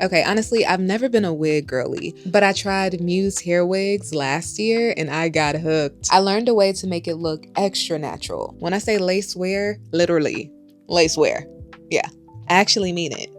Okay, honestly, I've never been a wig girly, but I tried MuzeHair wigs last year and I got hooked. I learned a way to make it look extra natural. When I say lace wear, literally, lace wear. Yeah, I actually mean it.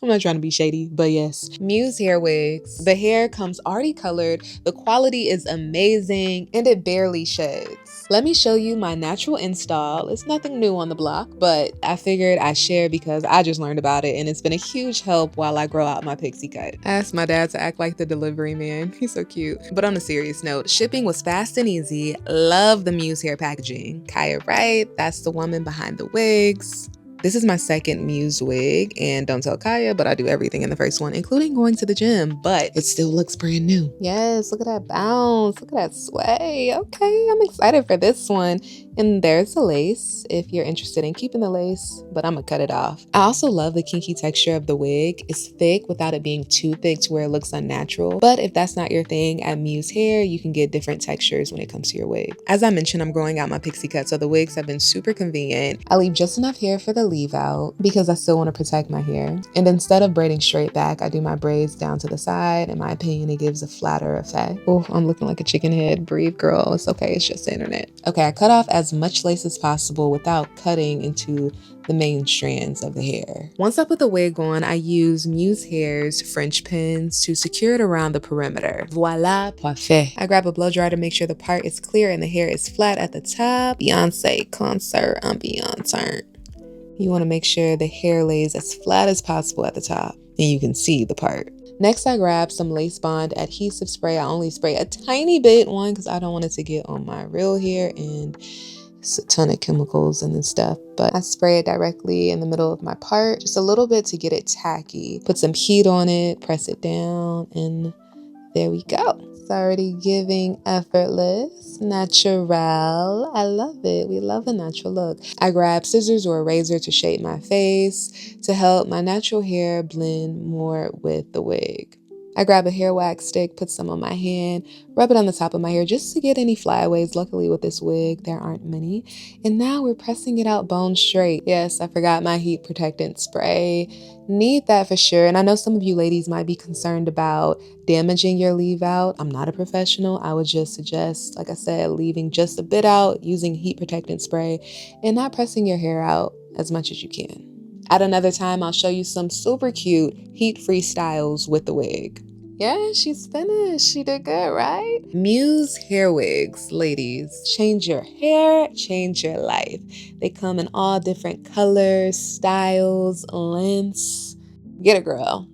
I'm not trying to be shady, but yes. MuzeHair wigs. The hair comes already colored, the quality is amazing, and it barely sheds. Let me show you my natural install. It's nothing new on the block, but I figured I'd share because I just learned about it and it's been a huge help while I grow out my pixie cut. I asked my dad to act like the delivery man. He's so cute. But on a serious note, shipping was fast and easy. Love the MuzeHair packaging. Kaya Wright, that's the woman behind the wigs. This is my second Muse wig, and don't tell Kaya, but I do everything in the first one, including going to the gym, but it still looks brand new. Yes, look at that bounce, look at that sway. Okay, I'm excited for this one. And there's the lace, if you're interested in keeping the lace, but I'm gonna cut it off. I also love the kinky texture of the wig. It's thick without it being too thick to where it looks unnatural. But if that's not your thing, at MuzeHair, you can get different textures when it comes to your wig. As I mentioned, I'm growing out my pixie cut, so the wigs have been super convenient. I leave just enough hair for the leave out because I still want to protect my hair. And instead of braiding straight back, I do my braids down to the side. In my opinion, it gives a flatter effect. Oh, I'm looking like a chicken head. Breathe, girl. It's okay. It's just the internet. Okay, I cut off as much lace as possible without cutting into the main strands of the hair. Once I put the wig on, I use MuzeHair's French pins to secure it around the perimeter. Voila, parfait. I grab a blow dryer to make sure the part is clear and the hair is flat at the top. Beyonce concert ambiance. You want to make sure the hair lays as flat as possible at the top and you can see the part. Next, I grab some lace bond adhesive spray. I only spray a tiny bit, one, because I don't want it to get on my real hair and it's a ton of chemicals and stuff, but I spray it directly in the middle of my part, just a little bit to get it tacky. Put some heat on it, press it down, and there we go. It's already giving effortless, natural. I love it. We love a natural look. I grab scissors or a razor to shape my face to help my natural hair blend more with the wig. I grab a hair wax stick, put some on my hand, rub it on the top of my hair just to get any flyaways. Luckily with this wig, there aren't many. And now we're pressing it out bone straight. Yes, I forgot my heat protectant spray. Need that for sure. And I know some of you ladies might be concerned about damaging your leave out. I'm not a professional. I would just suggest, like I said, leaving just a bit out, using heat protectant spray, and not pressing your hair out as much as you can. At another time, I'll show you some super cute heat-free styles with the wig. Yeah, she's finished. She did good, right? MuzeHair wigs, ladies. Change your hair, change your life. They come in all different colors, styles, lengths. Get it, girl.